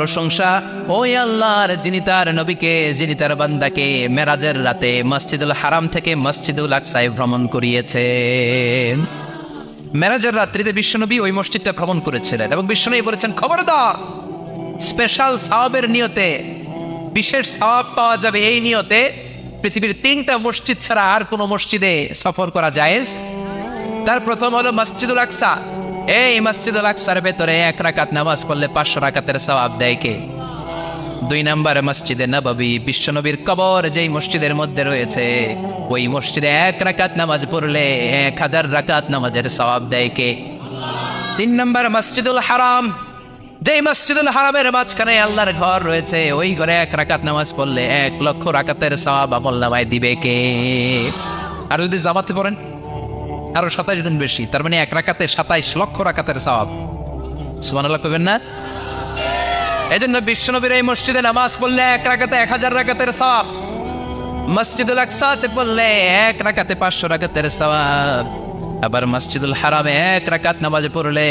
প্রশংসা ওই আল্লাহর যিনি তার নবীকে, যিনি তার বান্দাকে মেরাজের রাতে মসজিদুল হারাম থেকে মসজিদুল আকসায় ভ্রমণ করিয়েছেন। মেরাজের রাত্রিতে বিশ্বনবী ওই মসজিদটা ভ্রমণ করেছিলেন এবং বিশ্বনবী বলেছেন, খবরদার, স্পেশাল সওয়াবের নিয়তে, বিশেষ সওয়াব পাওয়া যাবে এই নিয়তে পৃথিবীর 3টা মসজিদ ছাড়া আর কোনো মসজিদে সফর করা জায়েজ। তার প্রথম হলো মসজিদুল আকসা। এই মসজিদুল আকসার ভেতরে 1 রাকাত নামাজ পড়লে 500 রাকাতের সওয়াব দেয় কে? 2 নম্বরে মসজিদে নববী, বিশ্বনবীর কবর যেই মসজিদের মধ্যে রয়েছে, ওই মসজিদে 1 রাকাত নামাজ পড়লে 1000 রাকাত নামাজের সওয়াব দেয় কে? 3 নম্বর মসজিদুল হারাম, যেই মসজিদুল হারামের মাঝখানে আল্লাহর ঘর রয়েছে, ওই ঘরে 1 রাকাত নামাজ পড়লে 1 লক্ষ রাকাতের সওয়াব আমলনামায় দিবে কে? আর যদি জামাতে পড়েন আরো 27 গুণ বেশি, তার মানে 1 রাকাতে 27 লক্ষ রাকাতের সওয়াব। সুবহানাল্লাহ কইবেন না? এজন্য বিশ্বনবীর এই মসজিদে নামাজ পড়লে 1 রাকাতে 1000 রাকাতের সওয়াব, মসজিদুল আকসাতে পড়লে 1 রাকাতে 500 রাকাতের সওয়াব, আবার মসজিদুল হারামে 1 রাকাত নামাজ পড়লে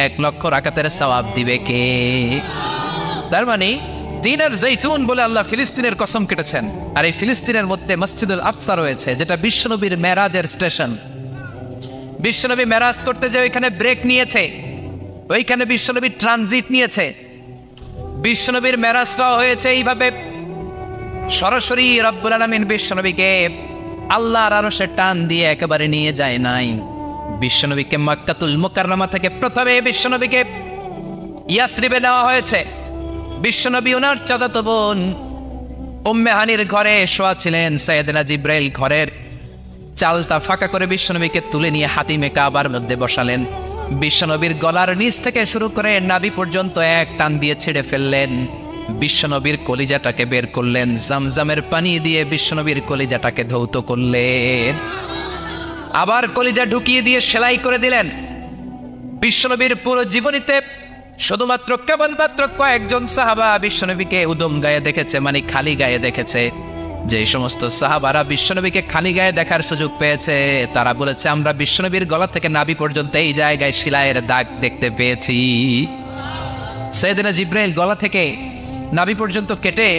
1 লক্ষ রাকাতের সওয়াব দিবে কে? তার মানে দিনের জৈতুন বলে আল্লাহ ফিলিস্তিনের কসম কেটেছেন। আর এই ফিলিস্তিনের মধ্যে মসজিদুল আকসা রয়েছে, যেটা বিশ্বনবীর মেরাজের স্টেশন। বিশ্বনবী মেরাজ করতে যে ওইখানে ব্রেক নিয়েছে, ওইখানে বিশ্বনবী ট্রানজিট নিয়েছে। বিশ্বনবীর মেরাজটা হয়েছে এইভাবে, সরাসরি রব্বুল আলামিন বিশ্বনবীকে আল্লাহর আরশে টান দিয়ে একেবারে নিয়ে যায় নাই। বিশ্বনবীকে মক্কাতুল মুকাররমা থেকে প্রথমে বিশ্বনবীকে ইয়াসরিবে নেওয়া হয়েছে। বিশ্বনবী ওনার চাচাতো বোন উম্মে হানির ঘরে শোয়া ছিলেন। সাইয়েদনা জিব্রাইল ঘরের চালটা ফাঁকা করে বিশ্বনবীকে তুলে নিয়ে হাতিমে কাবার মধ্যে বসালেন। বিশ্বনবীর গলার নিচ থেকে শুরু করে নাভি পর্যন্ত এক টান দিয়ে ছেড়ে ফেললেন। বিশ্বনবীর কলিজাটাকে বের করলেন, জামজামের পানি দিয়ে বিশ্বনবীর কলিজাটাকে ধৌত করলেন, আবার কলিজা ঢুকিয়ে দিয়ে সেলাই করে দিলেন। বিশ্বনবীর পুরো জীবনীতে শুধুমাত্র কেবলমাত্র কয়েকজন সাহাবা বিশ্বনবীকে উদম গায়ে দেখেছে, মানে খালি গায়ে দেখেছে। যে সমস্ত সাহাবারা বিশ্বনবীকে খালি গায়ে দেখার সুযোগ পেয়েছে, তারা বলেছে, আমরা বিশ্বনবীর গলা থেকে নাভি পর্যন্ত এই জায়গায় সেলাইয়ের দাগ দেখতে পেয়েছি। সাইয়েদনা জিব্রাইল গলা থেকে নাভি পর্যন্ত কেটে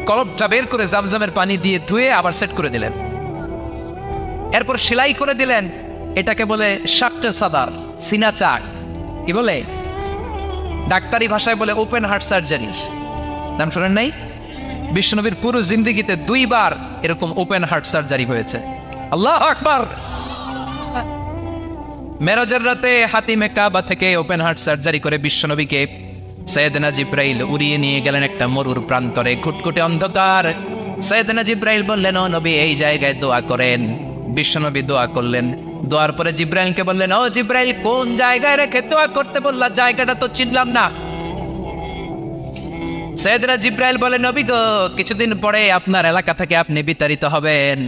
কলবটা বের করে জামজামের পানি দিয়ে ধুয়ে আবার সেট করে দিলেন, এরপর সেলাই করে দিলেন। এটাকে বলে শাক্কে সাদার, সিনা চাক। কি বলে? ডাক্তারি ভাষায় বলে ওপেন হার্ট সার্জারি। নাম শোনেন নাই? বিশ্বনবীর পুরো জিন্দেগিতে 2 বার এরকম ওপেন হার্ট সার্জারি হয়েছে। আল্লাহু আকবার। মেরাজের রাতে হাতিমে কাবা থেকে ওপেন হার্ট সার্জারি করে বিশ্বনবীকে সাইয়েদনা জিব্রাইল উড়িয়ে নিয়ে গেলেন একটা মরুর প্রান্তরে, ঘুটঘুটে অন্ধকার। সাইয়েদনা জিব্রাইল বললেন, ও নবী, এই জায়গায় দোয়া করেন। বিশ্বনবী দোয়া করলেন। দোয়ার পরে জিব্রাইলকে বললেন, ও জিব্রাইল, কোন জায়গায় রেখে দোয়া করতে বললা? জায়গাটা তো চিনলাম না। সাইয়েদনা জিব্রাইল বলে, নবী গো, কিছুদিন পরে আপনার এলাকা থেকে আপনি বিতাড়িত হবেন।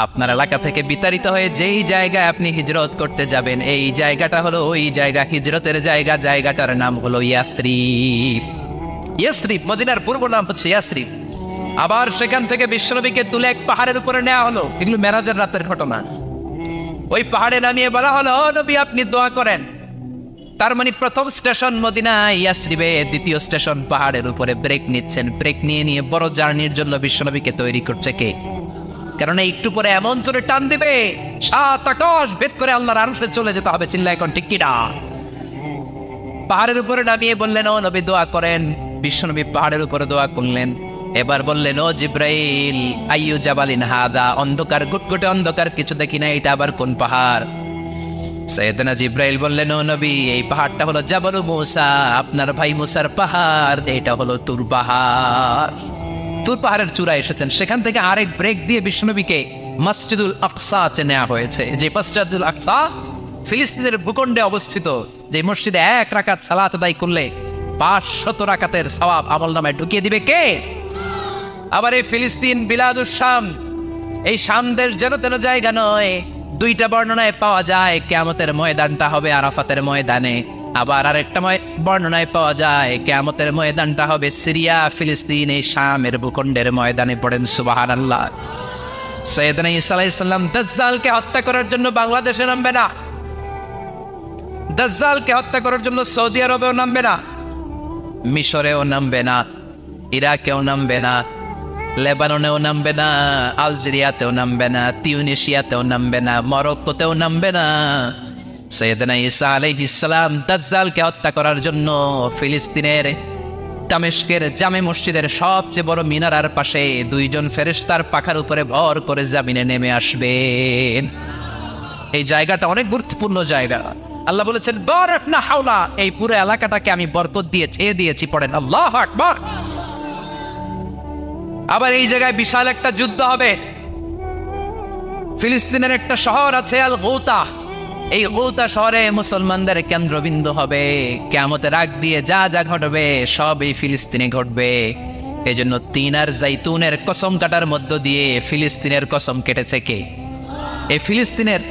আপনার এলাকা থেকে বিতাড়িত হয়ে যেই জায়গায় আপনি হিজরত করতে যাবেন, এই জায়গাটা হলো ওই জায়গা, হিজরতের জায়গা। জায়গাটার নাম হলো ইয়াসরিব। ইয়াসরিব মদিনার পূর্ব নাম হচ্ছে ইয়াসরিব। আবার সেখান থেকে বিশ্বনবীকে তুলে এক পাহাড়ের উপরে নেওয়া হলো। এগুলো মেরাজের রাতের ঘটনা। ওই পাহাড়ে নামিয়ে বলা হলো, ও নবী, আপনি দোয়া করেন। তার মানে প্রথম স্টেশন মদিনা, ইয়াসরিবে দ্বিতীয় স্টেশন পাহাড়ের উপরে। ব্রেক নিচ্ছেন। ব্রেক নিয়ে বড় জার্নির জন্য বিশ্বনবীকে তৈরি করছে কে? কারণ একটু পরে এমন জোরে টান দিবে, 7 আকাশ ভেদ করে আল্লাহর আরশে চলে যেতে হবে। চিল্লা এখন ঠিক কিনা? পাহাড়ের উপরে নামিয়ে বললেন, ও নবী, দোয়া করেন। বিশ্বনবী পাহাড়ের উপরে দোয়া করলেন। এবার বললেন, ও জিব্রাইল, আইয়ু জাবালিন হাদা? অন্ধকার, গুটগুটে অন্ধকার, কিছু দেখি না, এটা আবার কোন পাহাড়? সাইয়েদনা জিব্রাইল বললেন, ও নবী, এই পাহাড়টা হলো জাবালু মুসা, আপনার ভাই মুসার পাহাড়। এটা হলো তুর পাহাড়। তুর পাহাড়ের চূড়ায় এসেছেন। সেখান থেকে আরেক ব্রেক দিয়ে বিশ্বনবীকে মসজিদুল আকসাতে নেওয়া হয়েছে। যে মসজিদুল আকসা ফিলিস্তিনের ভূখণ্ডে অবস্থিত, যে মসজিদে 1 রাকাত সালাত আদায় করলে 500 রাকাতের সওয়াব আমলনামায় ঢুকিয়ে দিবে কে? আবার এই ফিলিস্তিন বিলাদুস শাম, এই শাম দেশ যেন তেন জায়গা নয়। 2টা বর্ণনায় পাওয়া যায় কিয়ামতের ময়দানটা হবে আরাফাতের ময়দানে। আবার আরেকটা বর্ণনায় পাওয়া যায় কিয়ামতের ময়দানটা হবে সিরিয়া, ফিলিস্তিন, এই শামের ভূখণ্ডের ময়দানে। পড়েন সুবহানাল্লাহ। সাইয়েদনা ঈসা আলাইহিস সালাম দাজ্জালকে হত্যা করার জন্য বাংলাদেশে নামবে না। দাজ্জালকে হত্যা করার জন্য সৌদি আরবেও নামবে না। মিশরেও নামবে না, ইরাকেও নামবে না, লেবাননেও নামবে না, আলজেরিয়াতেও নামবে না, তিউনিশিয়াতেও নামবে না, মরক্কোতেও নামবে না। সাইয়েদনা ঈসা আলাইহিস সালাম দাজ্জালকে হত্যা করার জন্য ফিলিস্তিনের দামেস্কের জামে মসজিদের সবচেয়ে বড় মিনারার পাশে দুইজন ফেরেশতার পাখার উপরে ভর করে জামিনে নেমে আসবেন। এই জায়গাটা অনেক গুরুত্বপূর্ণ জায়গা। আল্লাহ বলেছেন বারাকনা হাওলা, এই পুরো এলাকাটাকে আমি বরকত দিয়ে ছেয়ে দিয়েছি। পড়েন আল্লাহু আকবার। আবার এই জায়গায় বিশাল একটা যুদ্ধ হবে। ফিলিস্তিনের একটা শহর আছে আল গৌতা, এই গৌতা শহরে মুসলমানদের কেন্দ্রবিন্দু হবে। কিয়ামতের আগ দিয়ে যা যা ঘটবে সব এই ফিলিস্তিনে ঘটবে। এই জন্য তিন আর জাইতুনের কসম কাটার মধ্য দিয়ে ফিলিস্তিনের কসম কেটেছে কে? এই ফিলিস্তিনের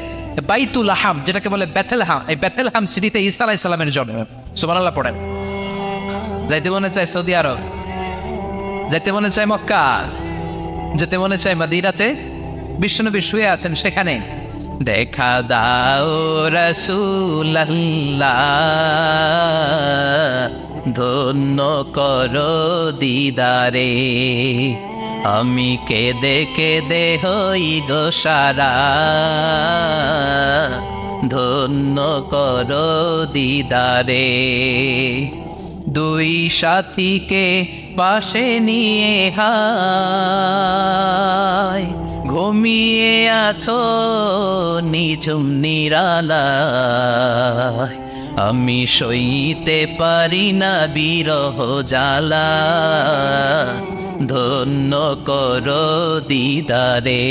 বাইতুল লাহাম, যেটাকে বলে বেথেলহাম, এই বেথেলহাম সিটিতে ঈসা আলাইহিস সালামের জন্ম। সুবহানাল্লাহ পড়েন। যাইতে মনে চায় সৌদি আরব, যেতে মনে চায় মক্কা, যেতে মনে চায় মদিনাতে, বিশ্বনবী শুয়ে আছেন সেখানে। দেখা দাও রাসূলুল্লাহ, ধন্য করো দিদারে, আমি কেঁদে কেঁদে হই গো সারা, ধন্য করো দিদারে। দুই সাথীকে পাশে নিয়ে হায়, ঘুমিয়ে আছো নিঝুম নিরালায়, আমি সইতে পারি না বিরহ জ্বালা, ধন্য করো দিদারে।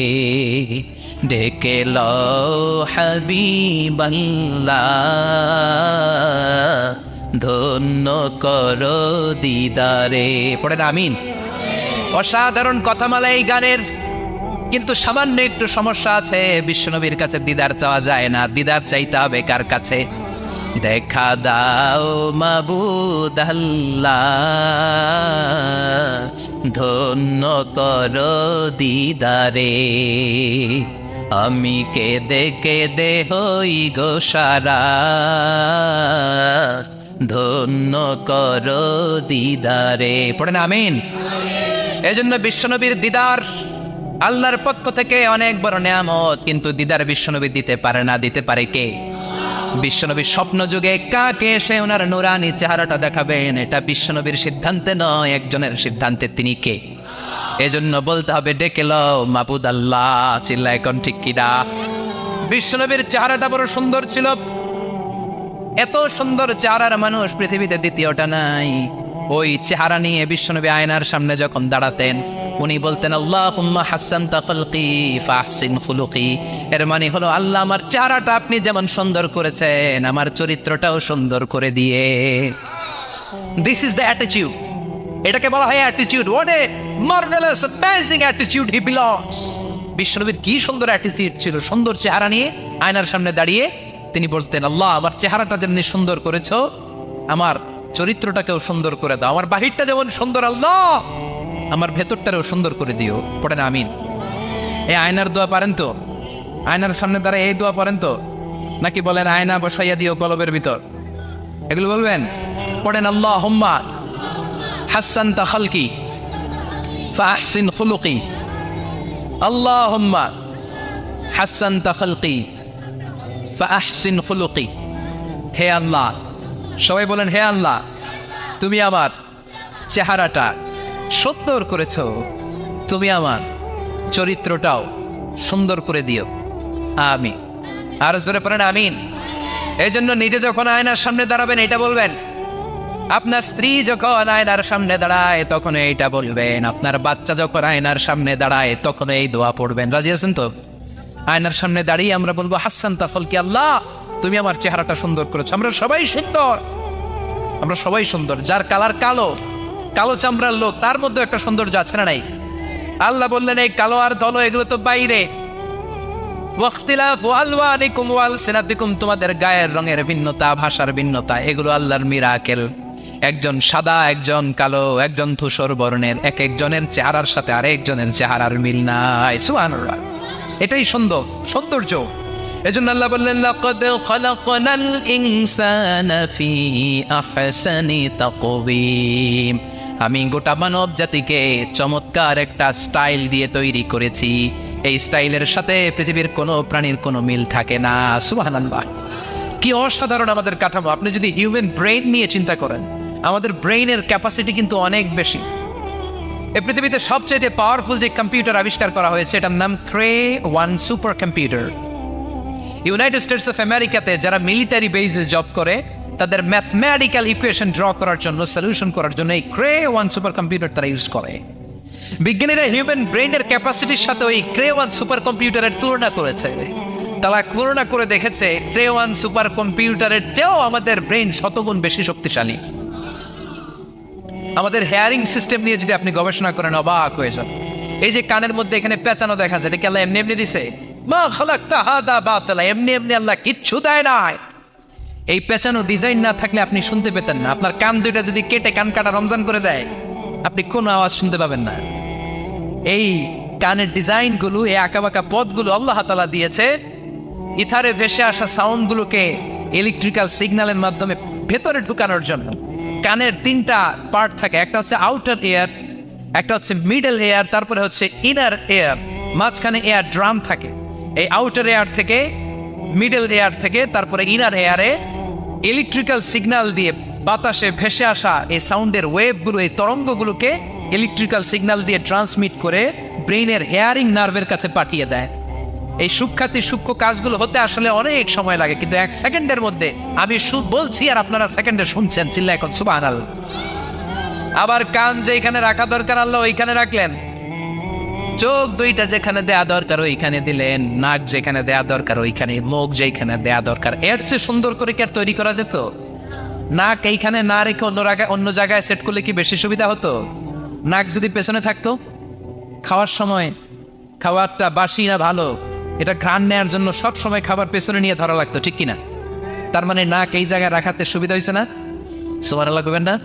ডেকে লও হাবিবাল্লাহ, ধন্য করো দিদারে। পড়েন আমিন। অসাধারণ কথামালা এই গানের, কিন্তু সামান্য একটু সমস্যা আছে। বিশ্বনবীর কাছে দিদার চাওয়া যায় না, দিদার চাইতে হবে কার কাছে? দেখা দাও মাবুদ আল্লাহ, ধন্য করো দিদারে, আমি কেঁদে কেঁদে হই গো সারা, ধন্য করো দিদারে। পড়েন আমিন। এজন্য বিশ্বনবীর দিদার আল্লাহর পক্ষ থেকে অনেক বড় নেয়ামত, কিন্তু দিদার বিশ্বনবী দিতে পারে না। দিতে পারে কে? বিশ্বনবী স্বপ্ন যুগে কাকে এসে ওনার নুরানি চেহারাটা দেখাবেন, এটা বিশ্বনবীর সিদ্ধান্তে নয়, একজনের সিদ্ধান্তে। তিনি কে? এজন্য বলতে হবে ডেকে লও মাবুদ আল্লাহ। চিল্লায় কোন ঠিক কিনা? বিশ্বনবীর চেহারাটা বড় সুন্দর ছিল। এত সুন্দর চেহারার মানুষ পৃথিবীতে দ্বিতীয়টা নাই। ওই চেহারা নিয়ে বিশ্বনবী আয়নার সামনে যখন দাঁড়াতেন, উনি বলতেন আল্লাহুম্মা হাসসানতা খালকি ফাহসিন খুলুকি। এর মানে হলো আল্লাহ আমার চেহারাটা আপনি যেমন সুন্দর করেছেন, আমার চরিত্রটাও সুন্দর করে দিয়ে। This is the attitude. এটাকে বলা হয় attitude. What a marvellous amazing attitude he belongs. বিশ্বনবীর কি সুন্দর অ্যাটিটিউড ছিল। সুন্দর চেহারা নিয়ে আয়নার সামনে দাঁড়িয়ে তিনি বলতেন আল্লাহ আমার চেহারাটা যেমনি সুন্দর করেছো, আমার চরিত্রটাকেও সুন্দর করে দাও। আমার বাহিরটা যেমন সুন্দর আল্লাহ, আমার ভেতরটারেও সুন্দর করে দিও। পড়েন আমিন। এই আয়নার দোয়া পারেন তো? আয়নার সামনে দাঁড়ায় এই দোয়া পারেন তো? নাকি বলেন আয়না বসাইয়া দিও কলবের ভিতর? এগুলো বলবেন? পড়েন আল্লাহুম্মা হাসসানতা খালকি ফাহসিন খুলুকি, আল্লাহুম্মা হাসসানতা খালকি ফাহসিন খুলুকি। হে আল্লাহ, সবাই বলেন হে আল্লাহ, তুমি আমার চেহারাটা সুন্দর করেছো, তুমি আমার চরিত্রটাও সুন্দর করে দিও। আমিন। আর জোরে পড়েন আমিন। এই জন্য নিজে যখন আয়নার সামনে দাঁড়াবেন এটা বলবেন, আপনার স্ত্রী যখন আয়নার সামনে দাঁড়ায় তখন এইটা বলবেন, আপনার বাচ্চা যখন আয়নার সামনে দাঁড়ায় তখন এই দোয়া পড়বেন। রাজি আছেন তো? আয়নার সামনে দাঁড়িয়ে আমরা বলবো হাসসানতা খালকি, আল্লাহ তুমি আমার চেহারাটা সুন্দর করেছো। আমরা সবাই সুন্দর, আমরা সবাই সুন্দর। যার কালার কালো, কালো চামড়ার লোক, তার মধ্যে একটা সৌন্দর্য আছে না নাই? আল্লাহ বললেন এই কালো আর ধলো এগুলো তো বাইরে। ওয়াখতিলাফু আলওয়ানিকুম ওয়া আলসিনাতিকুম, তোমাদের গায়ের রঙের ভিন্নতা, ভাষার ভিন্নতা, এগুলো আল্লাহর মিরাকেল। একজন সাদা, একজন কালো, একজন ধূসর বর্ণের, এক একজনের চেহারার সাথে আরেকজনের চেহারার মিল নাই। সুবহানাল্লাহ। এটাই সৌন্দর্য। এজন্য আল্লাহ বললেন লাকাদ খালাকনাল ইনসানা ফি আহসানি তাকওয়িম, আমি গোটা মানব জাতিকে চমৎকার একটা স্টাইল দিয়ে তৈরি করেছি। এই স্টাইলের সাথে পৃথিবীর কোনো প্রাণীর কোনো মিল থাকে না। সুবহানাল্লাহ, কি অসাধারণ আমাদের কাঠামো। আপনি যদি হিউম্যান ব্রেইন নিয়ে চিন্তা করেন, আমাদের ব্রেইনের ক্যাপাসিটি কিন্তু অনেক বেশি। এই পৃথিবীতে সবচেয়ে পাওয়ারফুল যে কম্পিউটার আবিষ্কার করা হয়েছে এটার নাম Cray one super computer. United States of আমেরিকাতে যারা মিলিটারি বেসে জব করে তাদের ম্যাথমেটিক্যাল ইকুয়েশন ড্র করার জন্য, সলিউশন করার জন্য এই ক্রে-1 সুপার কম্পিউটার তারা ইউজ করে। বিজ্ঞানীরা হিউম্যান ব্রেইনের ক্যাপাসিটির সাথে ওই ক্রে-1 সুপার কম্পিউটারের তুলনা করেছে। তারা তুলনা করে দেখেছে ক্রে-1 সুপার কম্পিউটারের চেয়েও আমাদের ব্রেইন শতগুণ বেশি শক্তিশালী। আমাদের হেয়ারিং সিস্টেম নিয়ে যদি আপনি গবেষণা করেন অবাক হয়ে যান। এই যে কানের মধ্যে এখানে পেঁচানো দেখা যায়, এটা কি আল্লাহ এমনি এমনি দিছে? মা খালাকতা হাদা বাতিলা, এমনি এমনি আল্লাহ কিচ্ছু দেয় না। এই পেঁচানো ডিজাইন না থাকলে আপনি শুনতে পেতেন না। আপনার কান দুইটা যদি কেটে কান কাটা রমজান করে দেয়, আপনি কোনো আওয়াজ শুনতে পাবেন না। এই কানের ডিজাইন গুলো, এই আঁকাবাঁকা পথগুলো আল্লাহ তাআলা দিয়েছে ইথারে ভেসে আসা সাউন্ড গুলোকে ইলেকট্রিক্যাল সিগন্যালের মাধ্যমে ভেতরে ঢুকানোর জন্য। কানের তিনটা পার্ট থাকে, একটা হচ্ছে আউটার এয়ার, একটা হচ্ছে মিডল এয়ার, তারপরে হচ্ছে ইনার এয়ার, মাঝখানে এয়ার ড্রাম থাকে। এই আউটার এয়ার থেকে, মিডল এয়ার থেকে, তারপরে ইনার এয়ারে ইলেকট্রিক্যাল সিগন্যাল দিয়ে বাতাসে ভেসে আসা এই সাউন্ডের ওয়েভগুলো, এই তরঙ্গগুলোকে ইলেকট্রিক্যাল সিগন্যাল দিয়ে ট্রান্সমিট করে ব্রেইনের হেয়ারিং নার্ভের কাছে পাঠিয়ে দেয়। এই সূক্ষ্ম কাজগুলো হতে আসলে অনেক সময় লাগে, কিন্তু 1 সেকেন্ডের মধ্যে আমি বলছি আর আপনারা সেকেন্ডে শুনছেন। চিল্লা এখন সুবহানাল্লাহ। আবার কান যেখানে রাখা দরকার আল্লাহ ওইখানে রাখলেন, চোখ দুইটা যেখানে দেয়া দরকার ওইখানে দিলেন, নাক যেখানে দেয়া দরকার ওইখানে, মুখ যেখানে দেয়া দরকার। এর চেয়ে সুন্দর করে কি আর তৈরি করা যেত? নাক এইখানে না রেখে অন্য জায়গায় সেট করলে কি বেশি সুবিধা হতো? নাক যদি পেছনে থাকতো, খাওয়ার সময় খাবারটা বাসি না ভালো এটা ঘ্রাণ নেওয়ার জন্য সব সময় খাবার পেছনে নিয়ে ধরা লাগতো, ঠিক কিনা? তার মানে নাক এই জায়গায় রাখাতে সুবিধা হয়েছে না? সুবহানাল্লাহ কইবেন না?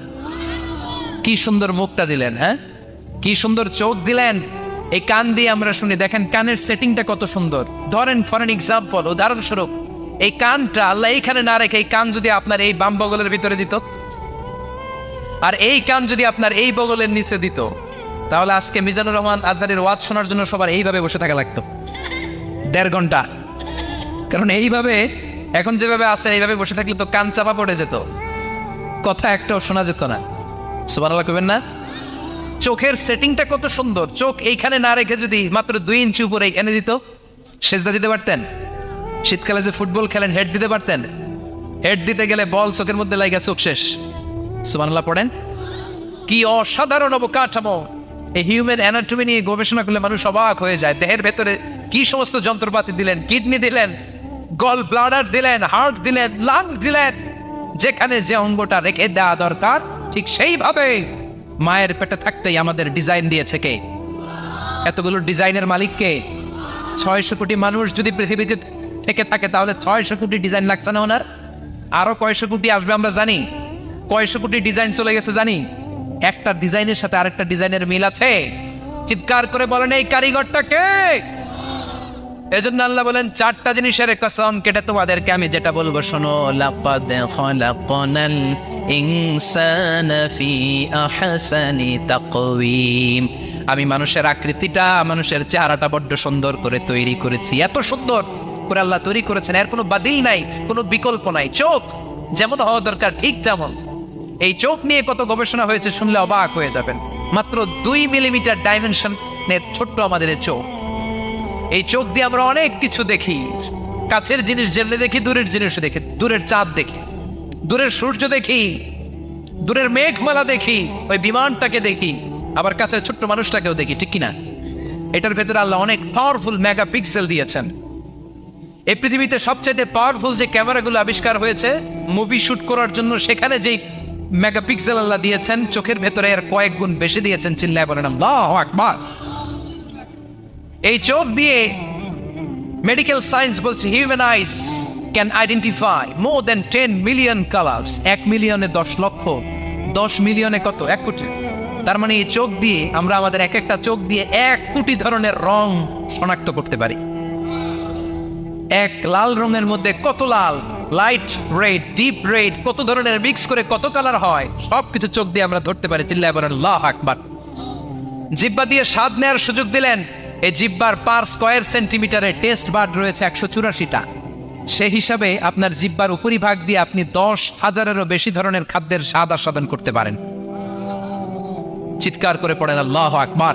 কি সুন্দর মুখটা দিলেন, হ্যাঁ, কি সুন্দর চোখ দিলেন। এই কান দিয়ে আমরা শুনি, দেখেন কানের সেটিংটা কত সুন্দর। ধরেন ফর এন এক্সাম্পল, উদাহরণস্বরূপ এই কানটা আল্লাহ এইখানে না রেখে এই কান যদি আপনার এই বাম বগলের ভিতরে দিত, আর এই কান যদি আপনার এই বগলের নিচে দিত, তাহলে আজকে মিজানুর রহমান আজহারের ওয়াজ শোনার জন্য সবার এইভাবে বসে থাকা লাগতো 1.5 ঘন্টা। কারণ এইভাবে এখন যেভাবে আছে এইভাবে বসে থাকলে তো কান চাপা পড়ে যেত, কথা একটাও শোনা যেত না। সুবহানাল্লাহ কইবেন না? চোখের সেটিংটা কত সুন্দর। চোখ এইখানে না রেখে যদি মাত্র 2 ইঞ্চি উপরে এনে দিত, সেজদা দিতে পারতেন। শীতকালে যে ফুটবল খেলেন, হেড দিতে পারতেন। হেড দিতে গেলে বল চোখের মধ্যে লাগা, চোখ শেষ। সুবহানাল্লাহ পড়েন। কি অসাধারণ অবকাঠামো। এই হিউম্যান অ্যানাটমি নিয়ে গবেষণা করলে মানুষ অবাক হয়ে যায়। দেহের ভেতরে কি সমস্ত যন্ত্রপাতি দিলেন, কিডনি দিলেন, গল ব্লাডার দিলেন, হার্ট দিলেন, লাং দিলেন। যেখানে যে অঙ্গটা রেখে দেওয়া দরকার ঠিক সেইভাবে মায়ের পেটে থাকতেই আমাদের ডিজাইন দিয়েছে কে? এতগুলো ডিজাইনের মালিক কে? 600 কোটি মানুষ যদি পৃথিবীতে থেকে থাকে তাহলে 600 কোটি ডিজাইন লাগছে না ওনার? আরো কয়শো কোটি আসবে আমরা জানি। কয়শো কোটি ডিজাইন চলে গেছে জানি। একটা ডিজাইনের সাথে আরেকটা ডিজাইনের মিল আছে? চিৎকার করে বলেন এই কারিগরটা কে? এজন্য আল্লাহ বলেন 4টা জিনিসের কসম কেটে তোমাদেরকে আমি যেটা বলবো শোনো। লাকাদ খালাকনাল ইনসানা ফি আহসানি তাকওয়িম, আমি মানুষের আকৃতিটা, মানুষের চেহারাটা বড্ড সুন্দর করে তৈরি করেছি। এত সুন্দর করে আল্লাহ তৈরি করেছেন, এর কোনো বাতিল নাই, কোনো বিকল্প নাই। চোখ যেমন হওয়া দরকার ঠিক তেমন। এই চোখ নিয়ে কত গবেষণা হয়েছে শুনলে অবাক হয়ে যাবেন। মাত্র 2 মিলিমিটার ডাইমেনশনের ছোট্ট আমাদের এই চোখ। এই চোখ দিয়ে আমরা অনেক কিছু দেখি। কাছের জিনিস যেমনি দেখি, দূরের জিনিসও দেখি। দূরের চাঁদ দেখি, দূরের সূর্য দেখি, দূরের মেঘমালা দেখি, ওই বিমানটাকে দেখি, আবার কাছে ছোট্ট মানুষটাকেও দেখি, ঠিক কিনা? এটার ভেতরে আল্লাহ অনেক পাওয়ারফুল মেগাপিক্সেল দিয়েছেন। এই পৃথিবীতে সবচাইতে পাওয়ারফুল যে ক্যামেরাগুলো আবিষ্কার হয়েছে মুভি শুট করার জন্য, সেখানে যেই মেগাপিক্সেল আল্লাহ দিয়েছেন চোখের ভেতরে এর কয়েক গুণ বেশি দিয়েছেন। চিল্লায় বলেন আল্লাহু আকবার। এই চোখ দিয়ে মেডিকেল সায়েন্স বলছে human ice can identify more than 10 million colours. 1 মিলিয়নে 10 লক্ষ, 10 মিলিয়নে কত? 1 কোটি। তার মানে এই চোখ দিয়ে আমরা আমাদের এক একটা চোখ দিয়ে 1 কোটি ধরনের রং শনাক্ত করতে পারি। এক লাল রঙের মধ্যে কত লাল, লাইট রেড, ডিপ রেড, কত ধরনের মিক্স করে কত কালার হয়, সবকিছু চোখ দিয়ে আমরা ধরতে পারি। চিল্লায় বলেন আল্লাহু আকবার। জিহ্বা দিয়ে স্বাদ নেওয়ার সুযোগ দিলেন। এই জিহ্বার পার স্কয়ার সেন্টিমিটারে টেস্ট বার্ড রয়েছে 184টা। সেই হিসাবে আপনার জিহ্বার উপরিভাগ দিয়ে আপনি 10,000-এরও বেশি ধরনের খাদ্যের স্বাদ আস্বাদন করতে পারেন। চিৎকার করে পড়েন আল্লাহু আকবার।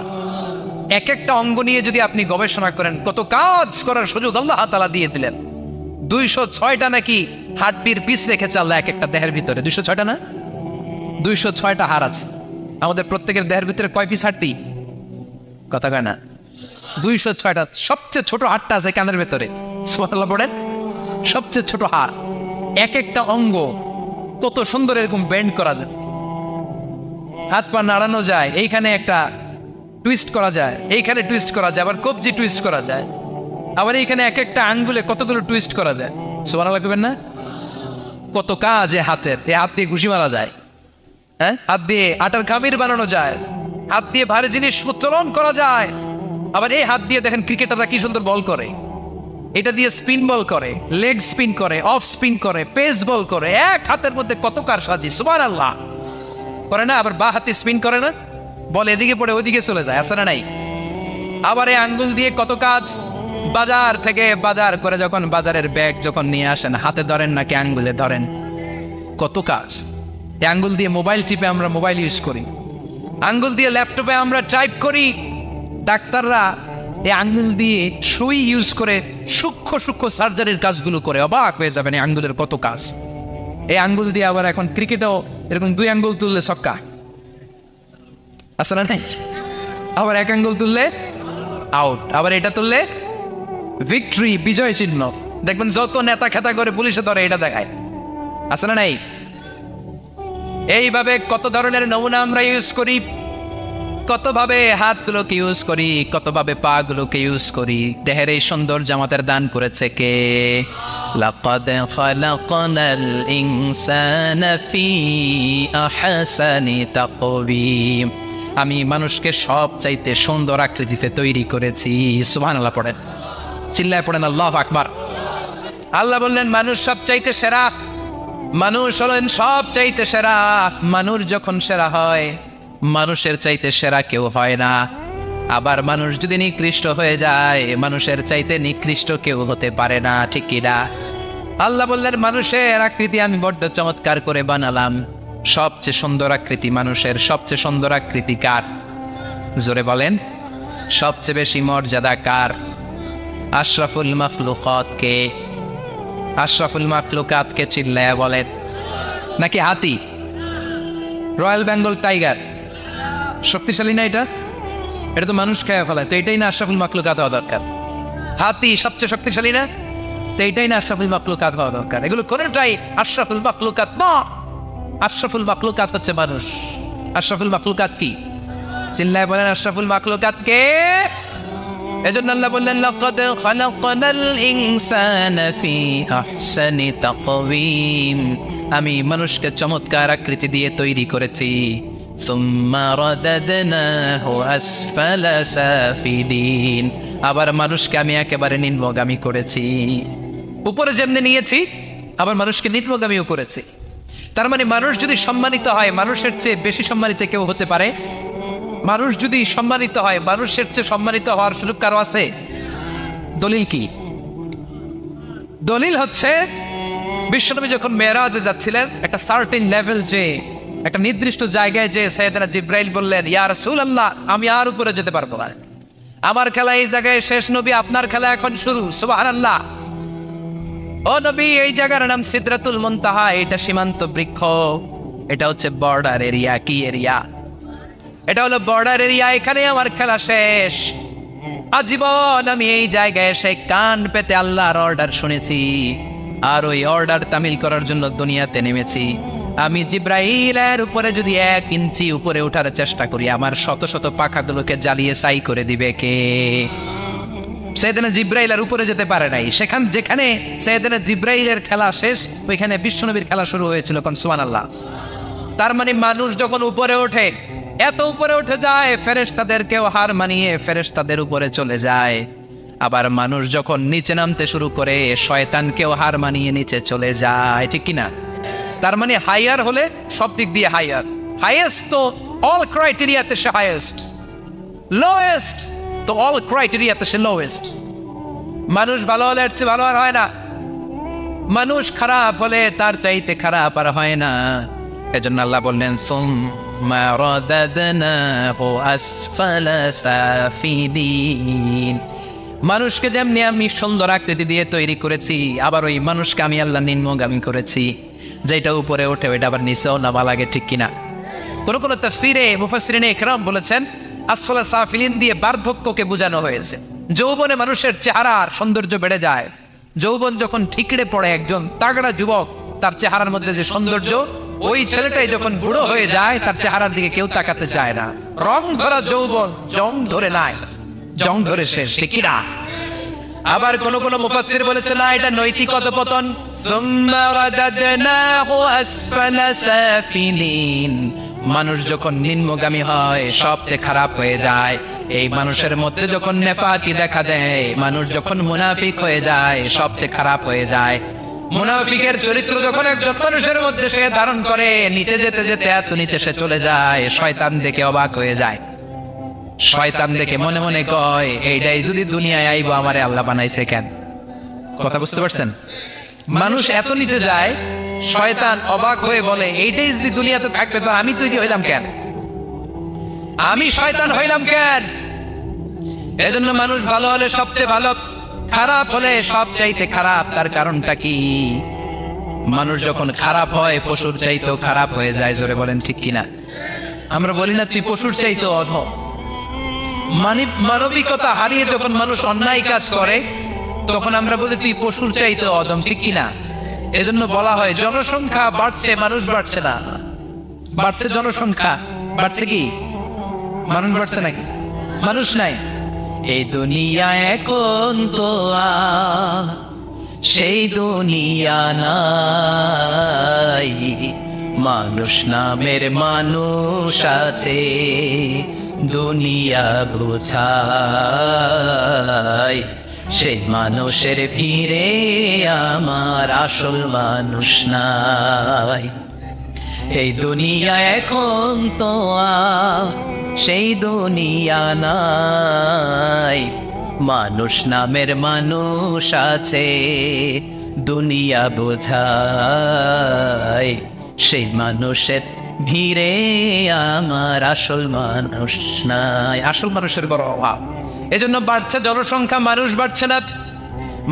এক একটা অঙ্গ নিয়ে যদি আপনি গবেষণা করেন, কত কাজ করার সুযোগ আল্লাহ তাআলা দিয়ে দিলেন। 206টা নাকি হাড্ডির পিস রেখেছে আল্লাহ এক একটা দেহের ভিতরে। 206টা না, 206টা হাড় আছে। আমাদের প্রত্যেকের দেহের ভিতরে কয় পিস হাড্ডি? কথা কয় না, 206টা। সবচেয়ে ছোট হাড়টা আছে কানের ভেতরে। সুবহানাল্লাহ পড়েন। সবচেয়ে ছোট হাড়, এক একটা অঙ্গ কত সুন্দর এরকম বেন্ড করা যায়, হাত পা নাড়ানো যায়, এইখানে একটা টুইস্ট করা যায়, এইখানে টুইস্ট করা যায়, আবার কবজি টুইস্ট করা যায়, আবার এইখানে এক একটা আঙ্গুলে কতগুলো টুইস্ট করা যায়। সুবহানাল্লাহ কইবেন না? কত কাজ এ হাতের। এই হাত দিয়ে ঘুষি মারা যায়, হ্যাঁ, হাত দিয়ে আটার খামির বানানো যায়, হাত দিয়ে ভারী জিনিস উত্তোলন করা যায়। আবার এই হাত দিয়ে দেখেন ক্রিকেটাররা কি সুন্দর বল করে, এটা দিয়ে স্পিন বল করে, লেগ স্পিন করে, অফ স্পিন করে, পেস বল করে। এক হাতের মধ্যে কত কারসাজি। সুবহানাল্লাহ করে না? আবার বা হাতে স্পিন করে না, বল এদিকে পড়ে ওদিকে চলে যায়, আছে না নাই? আবার এই আঙ্গুল দিয়ে কত কাজ। বাজার থেকে বাজার করে যখন বাজারের ব্যাগ যখন নিয়ে আসেন, হাতে ধরেন নাকি আঙ্গুলে ধরেন, কত কাজ। এই আঙ্গুল দিয়ে মোবাইল টিপে আমরা মোবাইল ইউজ করি, আঙ্গুল দিয়ে ল্যাপটপে আমরা টাইপ করি। ডাক্তাররা এই আঙ্গুল দিয়ে সুই ইউজ করে সূক্ষ্ম সূক্ষ্ম সার্জারির কাজগুলো করে। অবাক হয়ে যাবেন এই আঙ্গুলের কত কাজ। এই আঙ্গুল দিয়ে আবার এখন ক্রিকেটেও এরকম 2 আঙ্গুল তুললে ছক্কা, আছে না নাই? আবার 1 আঙ্গুল তুললে আউট, আবার এটা তুললে ভিক্টরি, বিজয় চিহ্ন। দেখবেন যত নেতা খেতা করে পুলিশে ধরে এটা দেখায়, আছে না নাই? এইভাবে কত ধরনের নমুনা আমরা ইউজ করি, কতভাবে হাতগুলোকে ইউজ করি, কতভাবে পা গুলোকে ইউজ করি। দেহের এই সৌন্দর্য আমাদের দান করেছে কে? লাকাদ খালাকনাল ইনসানা ফি আহসানি তাকওয়িম। আমি মানুষকে সব চাইতে সুন্দর আকৃতিতে তৈরি করেছি। সুবহানাল্লাহ পড়েন, চিল্লায় পড়েন আল্লাহু আকবার। আল্লাহ বললেন মানুষ সব চাইতে সেরা, মানুষ হলেন সব চাইতে সেরা। মানুষ যখন সেরা হয়, মানুষের চাইতে সেরা কেউ হয় না। আবার মানুষ যদি নিকৃষ্ট হয়ে যায়, মানুষের চাইতে নিকৃষ্ট কেউ হতে পারে না, ঠিক কি না? আল্লাহ বললেন মানুষের আকৃতি আমি বড্ড চমৎকার করে বানালাম। সবচেয়ে সুন্দর আকৃতি মানুষের। সবচেয়ে সুন্দর আকৃতি কার? জোরে বলেন। সবচেয়ে বেশি মর্যাদা কার? আশরাফুল মাখলুকাত কে? আশরাফুল মাখলুকাত কে? চিল্লায়া বলেন। নাকি হাতি? রয়্যাল বেঙ্গল টাইগার শক্তিশালী না? এটা তো মানুষ খেয়ে ফেলায়, তো এটাই না আশরাফুল মাখলুকাত হওয়া দরকার? হাতি সবচেয়ে শক্তিশালী না? তো এইটাই না আশরাফুল মাখলুকাত হওয়া দরকার? এগুলো কোনটাই আশরাফুল মাখলুকাত না। আশরাফুল মাখলুকাত হচ্ছে মানুষ। আশরাফুল মাখলুকাত কি? চিল্লায় বলেন আশরাফুল মাখলুকাত কে? এজন্য আল্লাহ বললেন লাকাদ খালাকনাল ইনসানা ফি আহসানি তাকওয়িম। আমি মানুষকে চমৎকার আকৃতি দিয়ে তৈরি করেছি। সুম্মা রাদাদনাহু আসফালা সাফিলিন। আবার মানুষকে আমি একেবারে নিম্নগামী করেছি। উপরে যেমনি নিয়েছি, আবার মানুষকে নিম্নগামীও করেছি। তার মানে মানুষ যদি সম্মানিত হয়, মানুষের চেয়ে বেশি সম্মানিত কেউ হতে পারে? মানুষ যদি সম্মানিত হয়, মানুষের চেয়ে সম্মানিত হওয়ার সুযোগ কারো আছে? দলিল কি? দলিল হচ্ছে বিশ্বনবী যখন মেরাজে যাচ্ছিলেন, একটা সার্টেন লেভেল, যে একটা নির্দিষ্ট জায়গায় যে সাইয়েদনা জিব্রাইল বললেন ইয়া রাসূলুল্লাহ আমি আর উপরে যেতে পারবো না, আমার খেলা এই জায়গায় শেষ, নবী আপনার খেলা এখন শুরু। সুবহানাল্লাহ। ও নবী, এই জায়গার নাম সিদরাতুল মুনতাহা, এটা সীমান্ত বৃক্ষ, এটা হচ্ছে বর্ডার এরিয়া। কি এরিয়া? এটা হলো বর্ডার এরিয়া, এখানে আমার খেলা শেষ। আজীবন আমি এই জায়গায় এসে কান পেতে আল্লাহর অর্ডার শুনেছি, আর ওই অর্ডার তামিল করার জন্য দুনিয়াতে নেমেছি। আমি জিব্রাইলের উপরে যদি 1 ইঞ্চি উপরে ওঠার চেষ্টা করি, আমার শত শত পাখাগুলোকে জ্বালিয়ে ছাই করে দিবে কে? সাইয়েদনা জিব্রাইল আর উপরে যেতে পারে নাই। যেখানে সাইয়েদনা জিব্রাইলের খেলা শেষ, ওইখানে বিশ্বনবীর খেলা শুরু হয়েছিল। কোন সুবহানাল্লাহ। তার মানে মানুষ যখন উপরে ওঠে, এত উপরে উঠে যায়, ফেরেশতাদেরকেও হার মানিয়ে ফেরেশতাদের উপরে চলে যায়। আবার মানুষ যখন নিচে নামতে শুরু করে শয়তানকেও হার মানিয়ে নিচে চলে যায়, ঠিক কিনা? তার মানে হাইয়ার হলে সব দিক দিয়ে হাইয়ার, হাইয়েস্ট তো অল ক্রাইটেরিয়াতে সে হাইয়েস্ট, লোয়েস্ট তো অল ক্রাইটেরিয়াতে সে লোয়েস্ট। মানুষ ভালো হলে এর চেয়ে ভালো আর হয় না, মানুষ খারাপ হলে তার চাইতে খারাপ আর হয় না। এজন্য আল্লাহ বললেন সুম্মা রাদাদনাহু আসফালা সাফিলিন। মানুষকে যেমনি আমি সুন্দর আকৃতি দিয়ে তৈরি করেছি, আবার ওই মানুষকে আমি আল্লাহ নিম্নগামী করেছি, যেটা উপরে ওঠে ওইটা আবার নিচেও নামা লাগে, ঠিক কিনা? কোন কোন তাফসীরে মুফাসসিরিনে ইকরাম বলেছেন আসফালা সাফিলিন দিয়ে বার্ধক্যকে বোঝানো হয়েছে। যৌবনে মানুষের চেহারার সৌন্দর্য বেড়ে যায়, যৌবন যখন ঠিকরে পড়ে একজন তাগড়া যুবক, তার চেহারার মধ্যে যে সৌন্দর্য, ওই ছেলেটাই যখন বুড়ো হয়ে যায় তার চেহারার দিকে কেউ তাকাতে চায় না। রং ধরা যৌবন জং ধরে নাই, জং ধরে শেষ, ঠিক কিনা? আবার কোন কোন মুফাসসির বলেছে না, এটা নৈতিক অধঃপতন। সুম্মা রাদাদনাহু আসফালা সাফিলিন। মানুষ যখন নিম্নগামী হয় সবচেয়ে খারাপ হয়ে যায়। এই মানুষের মধ্যে যখন নেফাকি দেখা দেয়, মানুষ যখন মুনাফিক হয়ে যায় সবচেয়ে খারাপ হয়ে যায়। মুনাফিকের চরিত্র যখন একজন মানুষের মধ্যে সে ধারণ করে, নিচে যেতে যেতে এত নিচে সে চলে যায়, শয়তান দেখে অবাক হয়ে যায়। শয়তান দেখে মনে মনে কয়, এইটাই যদি দুনিয়ায় আইবো আমারে আল্লাহ বানাইছে কেন? কথা বুঝতে পারছেন? মানুষ এত নিচে যায়, শয়তান অবাক হয়ে বলে, এইটাই যদি দুনিয়াতে থাকতে তো আমি তৈরি হইলাম কেন, আমি শয়তান হইলাম কেন? এজন্য মানুষ ভালো হলে সবচেয়ে ভালো, খারাপ হলে সবচাইতে খারাপ। তার কারণটা কি? মানুষ যখন খারাপ হয় পশুর চাইতেও খারাপ হয়ে যায়। জোরে বলেন ঠিক কিনা? আমরা বলি না তুই পশুর চাইতেও অধম। মানবিকতা হারিয়ে যখন মানুষ অন্যায় কাজ করে তখন আমরা বলি তুই পশুর চাইতেও অধম, ঠিক কিনা? এজন্য বলা হয় জনসংখ্যা বাড়ছে, মানুষ বাড়ছে না। বাড়ছে জনসংখ্যা, বাড়ছে কি মানুষ? বাড়ছে নাকি? মানুষ নাই। এই দুনিয়া এখন তো সেই দুনিয়া নাই, মানুষ নামের মানুষ আছে, দুনিয়া বোঝায় সেই মানুষের ভিড়ে আমার আসল মানুষ নাই। এই দুনিয়া এখন তো সেই দুনিয়া নাই, মানুষ নামের মানুষ আছে, দুনিয়া বোঝায় সেই মানুষের ভিড়ে আমার আসল মানুষ নাই। আসল মানুষের বড় অভাব। এজন্য বাড়ছে জনসংখ্যা, মানুষ বাড়ছে না।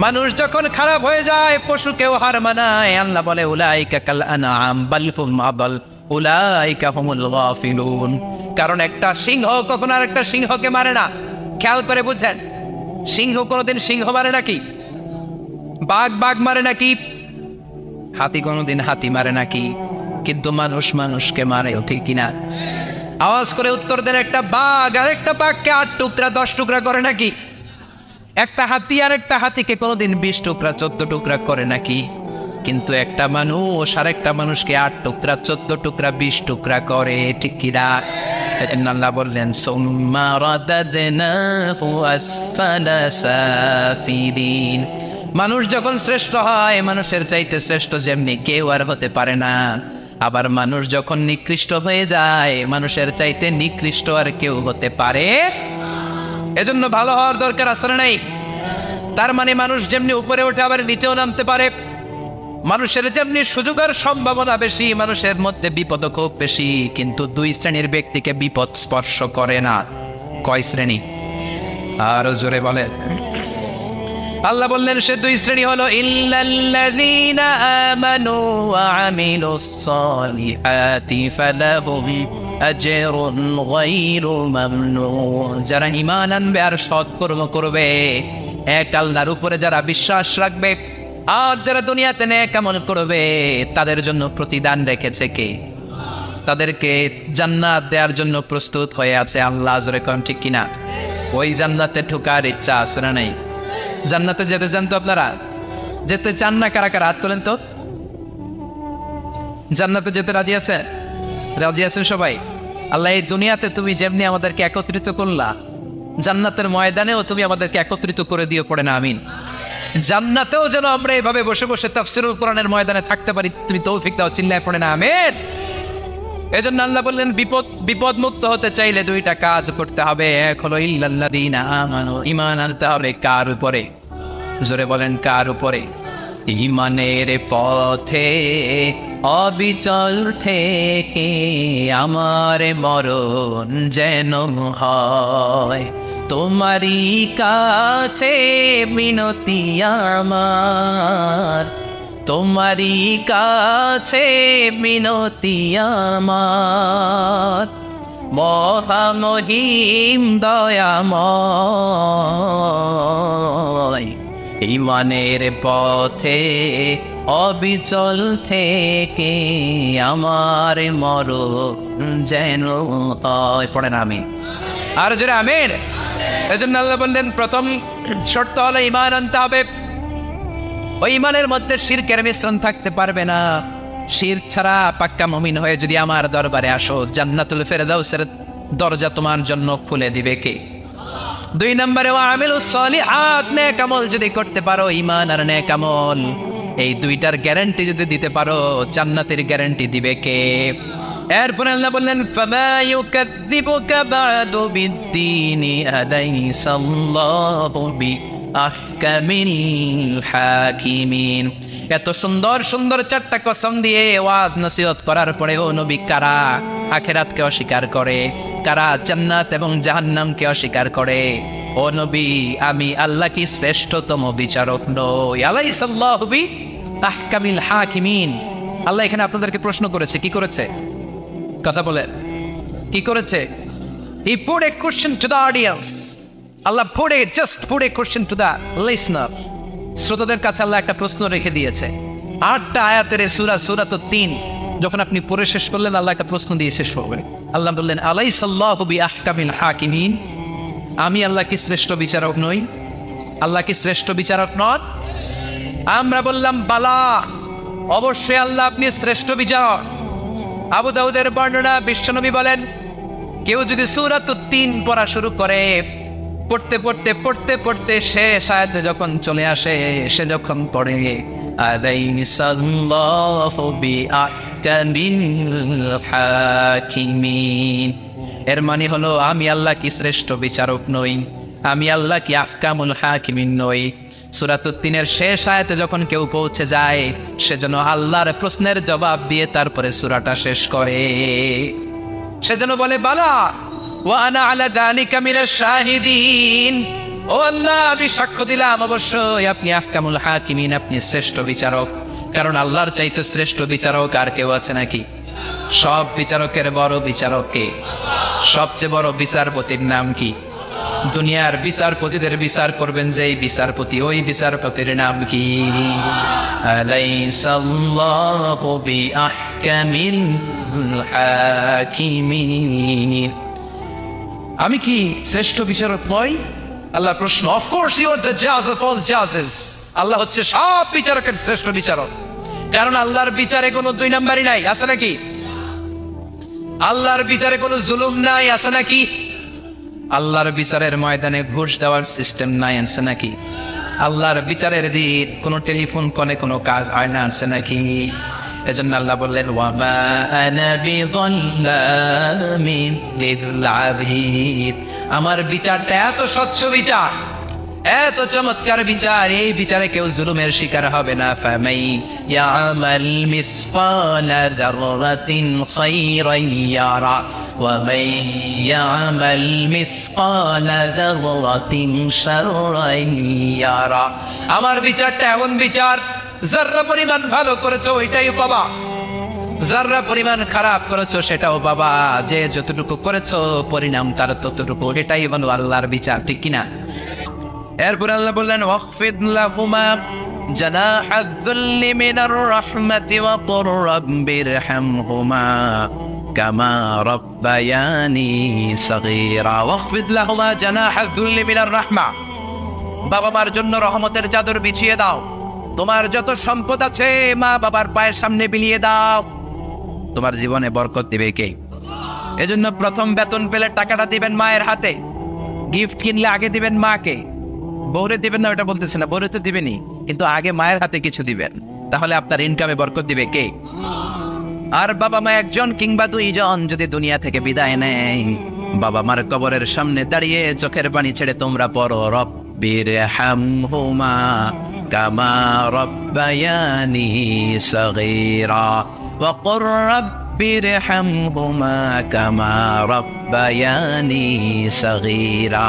মানুষ যখন খারাপ হয়ে যায় পশুকেও হার মানায়। আল্লাহ বলে উলাইকা কাল আনআম বাল হুম আদাল উলাইকা হুমুল গাফিলুন। কারণ একটা সিংহ কখনো আর একটা সিংহকে মারে না। খেয়াল করে বুঝেন, সিংহ কোনোদিন সিংহ মারে নাকি? বাঘ বাঘ মারে নাকি? হাতি কোনোদিন হাতি মারে নাকি? কিন্তু মানুষ মানুষকে মারে, ঠিক কিনা? আওয়াজ করে উত্তর দেন, একটা বাঘ আর একটা বাঘকে 8 টুকরা 10 টুকরা করে নাকি? একটা হাতি আর একটা হাতিকে কোনোদিন 20 টুকরা 14 টুকরা করে নাকি? কিন্তু একটা মানুষ আর একটা মানুষকে 8 টুকরা 14 টুকরা 20 টুকরা করে, ঠিক কিনা? আল্লাহ বললেন সুম্মা রাদাদনাহু আসফালা সাফিলিন। মানুষ যখন শ্রেষ্ঠ হয়, মানুষের চাইতে শ্রেষ্ঠ যেমনি কেউ আর হতে পারে না। আবার মানুষ যখন নিকৃষ্ট হয়ে যায়, মানুষের চাইতে নিকৃষ্ট আর কেউ হতে পারে। এজন্য ভালো হওয়ার দরকার আছে না নাই? তার মানে মানুষ যেমনি উপরে ওঠে আবার নিচেও নামতে পারে। মানুষের যেমনি সুযোগ আর সম্ভাবনা বেশি, মানুষের মধ্যে বিপদ খুব বেশি। কিন্তু 2 শ্রেণীর ব্যক্তিকে বিপদ স্পর্শ করে না। কয় শ্রেণী? আরো জোরে বলে। আল্লাহ বললেন সে 2 শ্রেণী হলো ইল্লাল্লাযীনা আমানু ওয়া আমিলুস সালিহাতি ফালাহুম আজরুন গায়রু মামনুন। যারা ঈমান আনবে আর সৎকর্ম করবে, এক আল্লাহর উপরে যারা বিশ্বাস রাখবে আর যারা দুনিয়াতে নেক আমল করবে, তাদের জন্য প্রতিদান রেখেছে কে? তাদেরকে জান্নাত দেওয়ার জন্য প্রস্তুত হয়ে আছে আল্লাহ। জোরে কোন ঠিক কিনা? ওই জান্নাতে ঢোকার ইচ্ছা আছে না নাই? জান্নাতে যেতে চান তো আপনারা? যেতে চান না? কারা কারা হাত তোলেন তো। জান্নাতে যেতে রাজি আছে? রাজি আছেন সবাই? আল্লাহ এই দুনিয়াতে তুমি যেমনি আমাদেরকে একত্রিত করলা, জান্নাতের ময়দানেও তুমি আমাদেরকে একত্রিত করে দিও, পড়ে না আমিন। জান্নাতেও যেন আমরা এভাবে বসে বসে তাফসীরুল কোরআনের ময়দানে থাকতে পারি, তুমি তৌফিক দাও, চিল্লায় পড়ে না আমিন। এজন্য আল্লাহ বললেন বিপদ মুক্ত হতে চাইলে দুইটা কাজ করতে হবে। এক হলো ইল্লাল্লাযীনা আমানু, ঈমান আনতে হবে। কার উপরে? জোরে বলেন, কার উপরে? ঈমানের পথে অবিচল থেকে আমার মরণ যেন হয়, তোমারই কাছে মিনতি আমার, তোমারই কাছে মিনতি আমার, মহামহিম দয়াময়। ঈমানের পথে অবিচল থেকে আমার মরণ যেন হয়, পড়েন আমি আর জোরে আমিন। এজন্য আল্লাহ বললেন প্রথম শর্ত হলো ঈমান আনতে হবে। ওই ঈমানের মধ্যে শিরকের মিশ্রণ থাকতে পারবে না। শিরক ছাড়া পাক্কা মুমিন হয়ে যদি আমার দরবারে আসো, জান্নাতুল ফেরদাউসের দরজা তোমার জন্য খুলে দিবে কে? দুই নম্বরে ওয়া আমিলুস সলিহাত, নেক আমল যদি করতে পারো, ঈমান আর নেক আমল এই দুইটার গ্যারান্টি যদি দিতে পারো, জান্নাতের গ্যারান্টি দিবে কে? এরপরে আল্লাহ বললেন ফামা ইউকাযযিবুকা বা'দু বিদ্দীনি আলাইসাল্লাহু বিআহকামিল হাকিমিন। এত সুন্দর সুন্দর চারটা কসম দিয়ে ওয়াজ নসিহত করার পরে ও নবী, কারা আখিরাতকে অস্বীকার করে, কারা জান্নাত এবং জাহান্নামকে অস্বীকার করে, ও নবী আমি আল্লাহ কি শ্রেষ্ঠতম বিচারক নই? আলাইসাল্লাহু বিআহকামিল হাকিমিন। আল্লাহ এখানে আপনাদেরকে প্রশ্ন করেছে, কি করেছে? কথা বলে কি করেছে? He put a question to the audience. Allah just put a question to the listener. শ্রোতাদের কাছে আল্লাহ একটা প্রশ্ন রেখে দিয়েছে। 8টা আয়াতের সূরাতুত 3 যখন আপনি পড়ে শেষ করলেন, আল্লাহ একটা প্রশ্ন দিয়ে শেষ করবেন। আল্লাহ বললেন আলাইসাল্লাহু বিআহকামিল হাকিমিন, আমি আল্লাহ কি শ্রেষ্ঠ বিচারক নই? আল্লাহ কি শ্রেষ্ঠ বিচারক নন? আমরা বললাম বালা, অবশ্যই আল্লাহ আপনি শ্রেষ্ঠ বিচারক। আবু দাউদের বর্ণনা, বিশ্বনবী বলেন কেউ যদি সূরাতুত 3 পড়া শুরু করে, পড়তে পড়তে পড়তে পড়তে শেষ আয়াতে যখন চলে আসে, সে যখন পড়ে আলাইসাল্লাহু বিআহকামিল হাকিমিন, এর মানে হলো আমি আল্লাহ কি শ্রেষ্ঠ বিচারক নই? আমি আল্লাহ কি আহকামুল হাকিমিন নই? সূরাতুত 3 শেষ আয়াতে যখন কেউ পৌঁছে যায়, সেজন্য আল্লাহর প্রশ্নের জবাব দিয়ে তারপরে সূরাটা শেষ করে। সেজন্য বলে বালা ওয়া আনা আলা যালিকা মিনাশ শাহিদিন, ও আল্লাহ আমি সাক্ষ্য দিলাম অবশ্যই আপনি আহকামুল হাকিমিন, আপনি শ্রেষ্ঠ বিচারক। কারণ আল্লাহর চাইতে শ্রেষ্ঠ বিচারক আর কেউ আছে নাকি? সব বিচারকের বড় বিচারক কে? সবচেয়ে বড় বিচারপতির নাম কি? দুনিয়ার বিচারপতিদের বিচার করবেন যে বিচারপতি, ওই বিচারপতির নাম কি? আলাইসাল্লাহু বিআহকামিল হাকিমিন, আমি কি শ্রেষ্ঠ বিচারক নই? আল্লাহ প্রশ্ন, of course you are the জাজ অফ অল জাজেস। আল্লাহ হচ্ছে সব বিচারকের শ্রেষ্ঠ বিচারক। কারণ আল্লাহর বিচারে কোনো দুই নাম্বারই নাই, আছে নাকি? আল্লাহর বিচারে কোনো জুলুম নাই, আছে নাকি? আল্লাহর বিচারের ময়দানে ঘুষ দেওয়ার সিস্টেম নাই, আছে নাকি? আল্লাহর বিচারের দিন কোনো টেলিফোন কলে কোনো কাজ হয় না, আছে নাকি? এজন্য আল্লাহ বললেন ওয়া মা আনা বিযাল্লামিন লিল আবিদ, আমার বিচারটা এত স্বচ্ছ বিচার, এত চমৎকার বিচার, এই বিচারে কেউ জুলুমের শিকার হবে না। ফামাই ইয়ামাল মিসকালা যাররাতিন খায়রান ইয়ারা ওয়া মান ইয়ামাল মিসকালা যাররাতিন শাররান ইয়ারা। আমার বিচারটা এমন বিচার, যাররা পরিমাণ ভালো করেছো ওইটাই পাবা, যাররা পরিমাণ খারাপ করেছো সেটাও পাবা। যে যতটুকু করেছো পরিণাম তার ততটুকু, এটাই হলো আল্লাহর বিচার, ঠিক কিনা? এরপর আল্লাহ বললেন ওয়াখফিদ লাহুমা জানাহায যুল্লি মিনার রাহমাতি ওয়া কুর রাব্বিরহামহুমা কামা রাব্বায়ানি সাগীরা। ওয়াখফিদ লাহুমা জানাহায যুল্লি মিনার রাহমা, বাবা মার জন্য রহমতের চাদর বিছিয়ে দাও। তোমার যত সম্পদ আছে মা বাবার পায়ের সামনে বিলিয়ে দাও, তোমার জীবনে বরকত দিবে কে? এজন্য প্রথম বেতন পেলে টাকাটা দিবেন মায়ের হাতে, গিফট কিনলে আগে দিবেন মাকে, বউরে দিবেন না ওটা বলতেছে না, বউরে তো দিবেনই, কিন্তু আগে মায়ের হাতে কিছু দিবেন, তাহলে আপনার ইনকামে বরকত দিবে কে? আর বাবা মা একজন কিংবা দুইজন যদি দুনিয়া থেকে বিদায় নেয়, বাবা মার কবরের সামনে দাঁড়িয়ে চোখের পানি ছেড়ে তোমরা পড়ো, রব্বির হামহুমা কামা রব্বায়ানি সগীরা ওয়া কুর রব্বির হামহুমা কামা রব্বায়ানি সগীরা।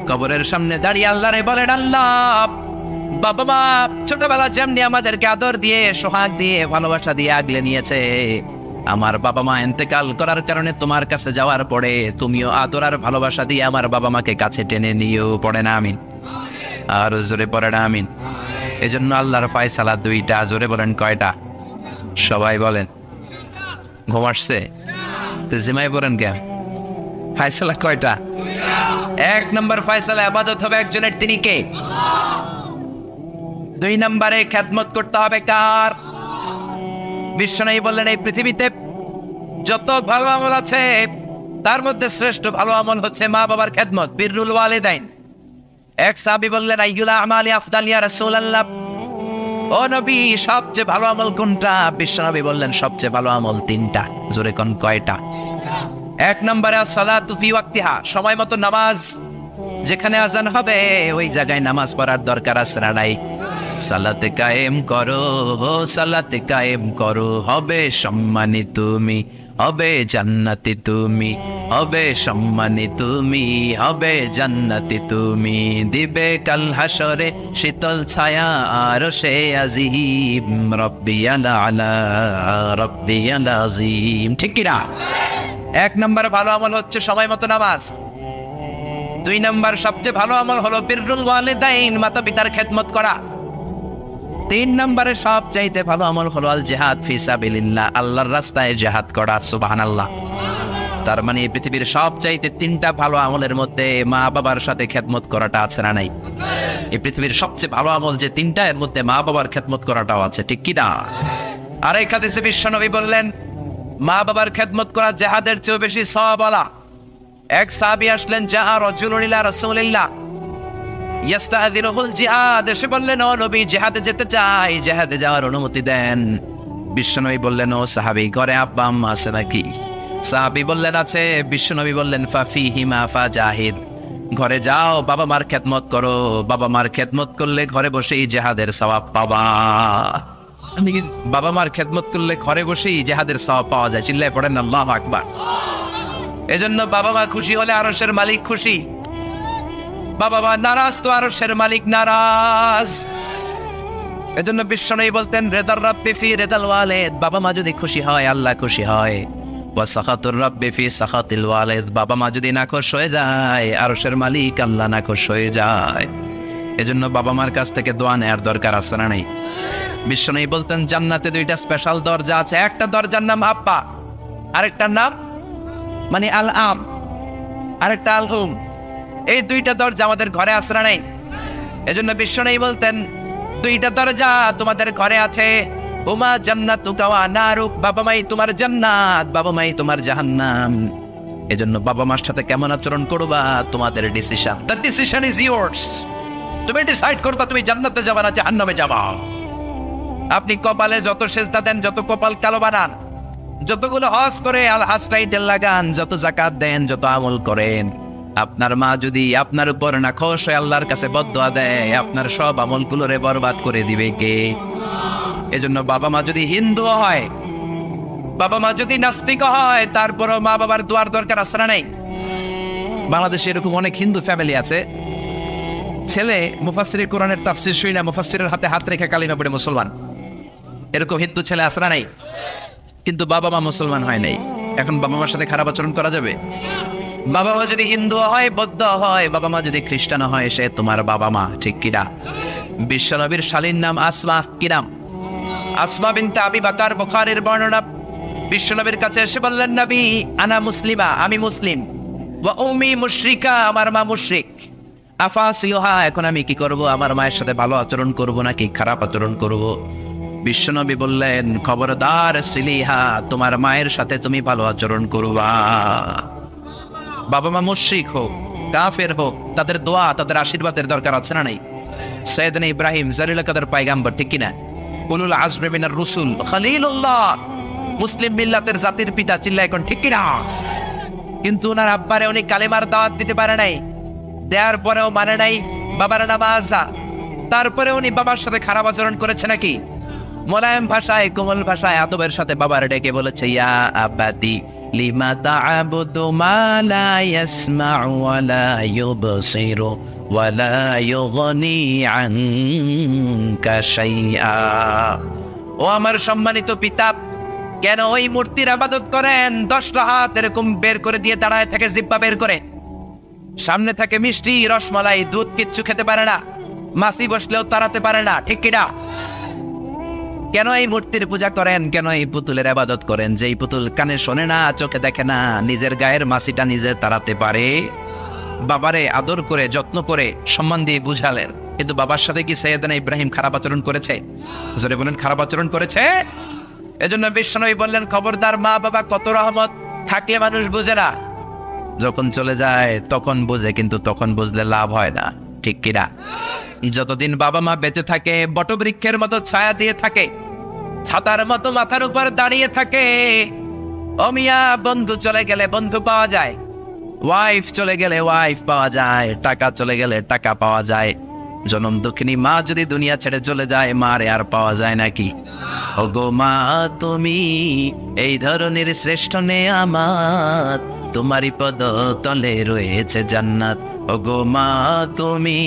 কবরের সামনে দাঁড়িয়ে আল্লাহরে বলেন, আল্লাহ বাবা মা ছোটবেলা যেমনি আমাদেরকে আদর দিয়ে সোহাগ দিয়ে ভালোবাসা দিয়ে আগলে নিয়েছে, আমার বাবা মা ইন্তেকাল করার কারণে তোমার কাছে যাওয়ার পরে তুমিও আদর আর ভালোবাসা দিয়ে আমার বাবা মাকে কাছে টেনে নিও। পড়ে না আমিন? আর জোরে পড়ে না আমিন? এজন্য আল্লাহর ফয়সালা দুইটা। জোরে বলেন কয়টা? সবাই বলেন। ঘুম আসছে তো জিমাই পড়েন কেন? ফয়সালা কয়টা? এক নম্বর ফয়সালা ইবাদত হবে একজনের, তিনি কে? দুই নম্বরে খেদমত করতে হবে কার? বিশ্বনবী বললেন এই পৃথিবীতে যত ভালো আমল আছে তার মধ্যে শ্রেষ্ঠ ভালো আমল হচ্ছে মা বাবার খেদমত, বিররুল ওয়ালিদাইন। এক সাহাবী বললেন আইয়ুল আমালি আফদাল ইয়া রাসূলুল্লাহ, ও নবী সবচেয়ে ভালো আমল কোনটা? বিশ্বনবী বললেন সবচেয়ে ভালো আমল তিনটা। জোরে কোন কয়টা? এক নম্বরে as-সালাতু ফি ওয়াক্তিহা, সময় মতো নামাজ, যেখানে আজান হবে ওই জায়গায় নামাজ পড়ার দরকার আছে না নাই? সালাতে কায়েম করো, সালাতে কায়েম করো, হবে সম্মানী তুমি, হবে জান্নাতি তুমি, হবে সম্মানী তুমি, হবে জান্নাতি তুমি, দিবে কাল হাসরে শীতল ছায়া আরশে আজিম, রব্বিয়াল আলা রব্বিয়াল আযীম। ঠিক কি না? এক নম্বর ভালো আমল হচ্ছে সময় মতো নামাজ। দুই নম্বর সবচেয়ে ভালো আমল হলো বিররুল ওয়ালিদাইন, মাতা পিতার খেদমত করা। তিন নম্বরে সবচাইতে ভালো আমল হলো আল জিহাদ ফি সাবিলিল্লাহ, আল্লাহর রাস্তায় জিহাদ করা। সুবহানাল্লাহ। তার মানে এই পৃথিবীর সবচাইতে তিনটা ভালো আমলের মধ্যে মা বাবার সাথে খেদমত করাটা আছে না নাই? এই পৃথিবীর সবচেয়ে ভালো আমল যে তিনটা, এর মধ্যে মা বাবার খেদমত করাটাও আছে। ঠিক কি না? আর এই হাদিসে বিশ্বনবী বললেন মা বাবার খেদমত করা জিহাদের চেয়ে বেশি সওয়াবওয়ালা। এক সাহাবী আসলেন, যা রাজুলুন ইলা রাসূলিল্লাহ ইস্তাযিনুল জিহাদ, এসে বললেন ও নবী জিহাদে যেতে চাই, জিহাদে যাওয়ার অনুমতি দেন। বিশ্বনবী বললেন ও সাহাবী ঘরে আব্বা আম্মা আছে নাকি? সাহাবী বললেন আছে। বিশ্বনবী বললেন ফাফিহিমা ফাজাহিদ, ঘরে যাও বাবা মার খেদমত করো, বাবা মার খেদমত করলে ঘরে বসেই জিহাদের সওয়াব পাবা। বাবা মার খেদমত করলে ঘরে বসেই জিহাদের সওয়াব পাওয়া যায়। চিল্লায় পড়েন আল্লাহু আকবার। এজন্য বাবা মা খুশি হলে আরশের মালিক খুশি, বাবা মা নারাজ তো আরশের মালিক নারাজ। এজন্য বিশ্বনবী বলতেন রেদার রাব্বি ফি রেদাল ওয়ালিদ, বাবা মা যদি খুশি হয় আল্লাহ খুশি হয়। ওয়া সাখাতুর রাব্বি ফি সাখাতিল ওয়ালিদ, বাবা মা যদি নাখুশ হয়ে যায় আরশের মালিক আল্লাহ নাখুশ হয়ে যায়। এজন্য বাবা মার কাছ থেকে দোয়া নেওয়ার দরকার আছে না নাই? বিশ্বনবী বলতেন জান্নাতে দুইটা স্পেশাল দরজা আছে, একটা দরজার নাম আব্বা, আরেকটার নাম মানে আল আম, আরেকটা আল উম। এই দুইটা দরজা আমাদের ঘরে আছে না নাই? এজন্য বিশ্বনবী বলতেন দুইটা দরজা তোমাদের ঘরে আছে, উমা জান্নাতুকা ওয়া নারুক, বাবা মাই তোমার জান্নাত, বাবা মাই তোমার জাহান্নাম। এজন্য বাবা মার সাথে কেমন আচরণ করবা তোমাদের decision, the decision is yours. তুমি ডিসাইড করবা তুমি জান্নাতে যাবা না জাহান্নামে যাবা। আপনি কপালে যত সেজদা দেন, যত কপাল কালো বানান, যতগুলো হজ করে আল হাজ টাইটেল লাগান, যত যাকাত দেন, যত আমল করেন, আপনার মা যদি আপনার উপর নাখোশ হয়ে আল্লাহর কাছে বদদোয়া দেয়, আপনার সব আমলগুলোরে বরবাদ করে দিবে কে? এজন্য বাবা মা যদি হিন্দু হয়, বাবা মা যদি নাস্তিক হয়, তারপরও মা বাবার দোয়ার দরকার আছে না নাই? বাংলাদেশে এরকম অনেক হিন্দু ফ্যামিলি আছে, ছেলে মুফাসসির কোরআনের তাফসীর শুনে না মুফাসসিরের হাতে হাত রেখে কালিমা পড়ে মুসলমান। এরকম হিন্দু ছেলে আছে না নাই? কিন্তু বাবা মা মুসলমান হয় নাই। এখন বাবা মার সাথে খারাপ আচরণ করা যাবে? বাবা মা যদি হিন্দু হয়, বৌদ্ধ হয়, বাবা মা যদি খ্রিস্টান হয়, সে তোমার বাবা মা। ঠিক কিনা? বিশ্বনবীর শালীর নাম আসমা। কি নাম? আসমা বিনতে আবি বকর, বুখারীর বর্ণনা। বিশ্বনবীর কাছে এসে বললেন নবী আনা মুসলিমা, আমি মুসলিম, ওয়া উম্মি মুশরিকা, আমার মা মুশরিক, আফাসিহা, এখন আমি কি করব? আমার মায়ের সাথে ভালো আচরণ করব নাকি খারাপ আচরণ করব? বিশ্বনবী বললেন খবরদার সিলিহা, তোমার মায়ের সাথে তুমি ভালো আচরণ করবা। বাবা মা মুশরিক হোক, কাফের হোক, তাদের দোয়া তাদের আশীর্বাদের দরকার আছে না নাই? সৈয়দনা ইব্রাহিম জালিল কাদের পয়গাম্বর, ঠিক কিনা? উলুল আজমি মিনার রুসুল, খলিলুল্লাহ, মুসলিম মিল্লাতের জাতির পিতা, চিল্লা এখন ঠিক কিনা? কিন্তু ওনার আব্বারে উনি কালেমার দাওয়াত দিতে পারে নাই, দেওয়ার পরেও মানে নাই বাবার নামাজ। তারপরে উনি বাবার সাথে খারাপ আচরণ করেছে নাকি? মোলায়েম ভাষায়, কোমল ভাষায়, আদবের সাথে বাবার ডেকে বলেছে, ইয়া আবাতি লিমা তা'বুদু মা লা ইয়াসমা'ু ওয়া লা ইউবসিরু ওয়া লা ইউগনি আনকা শাইআ। ও আমার সম্মানিত পিতা, কেন ওই মূর্তির ইবাদত করেন? 10টা হাত এরকম বের করে দিয়ে দাঁড়ায় থাকে, জিহ্বা বের করে, সামনে থাকে মিষ্টি রসমালাই, দুধ, কিচ্ছু খেতে পারে না, মাছি বসলেও তাড়াতে পারে না, ঠিক কিনা? কেন এই মূর্তির পূজা করেন? কেন এই পুতুলের ইবাদত করেন? যেই পুতুল কানে শোনে না, চোখে দেখে না, নিজের গায়ের মাছিটা নিজে তাড়াতে পারে। বাবারে আদর করে, যত্ন করে, সম্মান দিয়ে বুঝালেন। কিন্তু বাবার সাথে কি সৈয়দনা ইব্রাহিম খারাপ আচরণ করেছে? জোরে বলেন, খারাপ আচরণ করেছে? এজন্য বিশ্বনবী বললেন, খবরদার, মা বাবা কত রহমত, থাকলে মানুষ বুঝে না, যখন চলে যায় তখন বুঝে, কিন্তু তখন বুঝলে লাভ হয় না, ঠিক কিনা? যতদিন বাবা মা বেঁচে থাকে, বটবৃক্ষের মতো ছায়া দিয়ে থাকে, ছাতার মতো মাথার উপর দাঁড়িয়ে থাকে। ও মিয়া, বন্ধু চলে গেলে বন্ধু পাওয়া যায়, ওয়াইফ চলে গেলে ওয়াইফ পাওয়া যায়, টাকা চলে গেলে টাকা পাওয়া যায়। জনম দুঃখিনী মা যদি দুনিয়া ছেড়ে চলে যায়, মারে আর পাওয়া যায় নাকি? ওগো মা, তুমি এই ধরনের শ্রেষ্ঠ নেয়ামত, তোমারই পদ তলে রয়েছে জান্নাত। ওগো মা, তুমি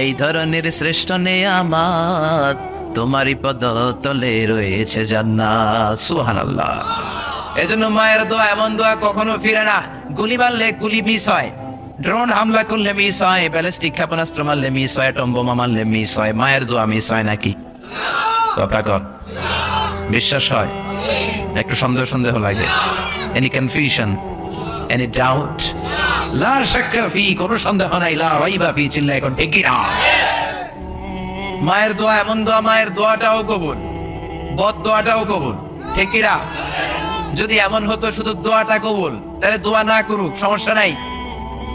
এই ধরনের শ্রেষ্ঠ নেয়ামত, তোমারই পদ তলে রয়েছে জান্নাত। সুবহানাল্লাহ। এজন্য মায়ের দোয়া এমন দোয়া কখনো ফিরে না। গুলি মারলে গুলি মিস হয়, ড্রোন হামলা করলে মিস হয়, ব্যালিস্টিক ক্ষেপণাস্ত্র মারলে মিস হয়, টম্বোমা মারলে মিস হয়, মায়ের দোয়া মিস হয় নাকি? কথা কর, বিশ্বাস হয়? একটু সন্দেহ সন্দেহ লাগে? Any confusion, any doubt? লা শাক্কা ফি, কোনো সন্দেহ নাই, লা রাইবা ফি, চিল্লা এখন ঠিক কি না? মায়ের দোয়া এমন দোয়া, মায়ের দোয়াটাও কবুল, বদ দোয়াটাও কবুল, ঠিক কি না? যদি এমন হতো শুধু দোয়াটা কবুল, তাহলে দোয়া না করুক, সমস্যা নাই।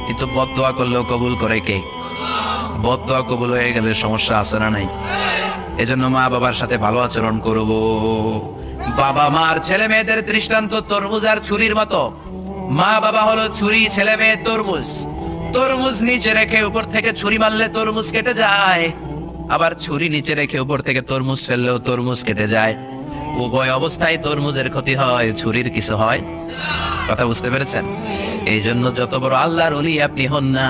কিন্তু বদ দোয়া করলেও কবুল করে কে? বদ দোয়া কবুল হয়ে গেলে সমস্যা আছে না নাই? এজন্য মা বাবার সাথে ভালো আচরণ করব। বাবা মার ছেলে মেয়েদের দৃষ্টান্ত তরমুজ আর ছুরির মতো। মা বাবা হলো ছুরি, ছেলে মেয়ে তরমুজ। তরমুজ নিচে রেখে উপর থেকে ছুরি মারলে তরমুজ কেটে যায়, আবার ছুরি নিচে রেখে উপর থেকে তরমুজ ফেললেও তরমুজ কেটে যায়। উভয় অবস্থায় তরমুজের ক্ষতি হয়, ছুরির কিছু হয়। কথা বুঝতে পেরেছেন? এই জন্য যত বড় আল্লাহর ওলি আপনি হন না,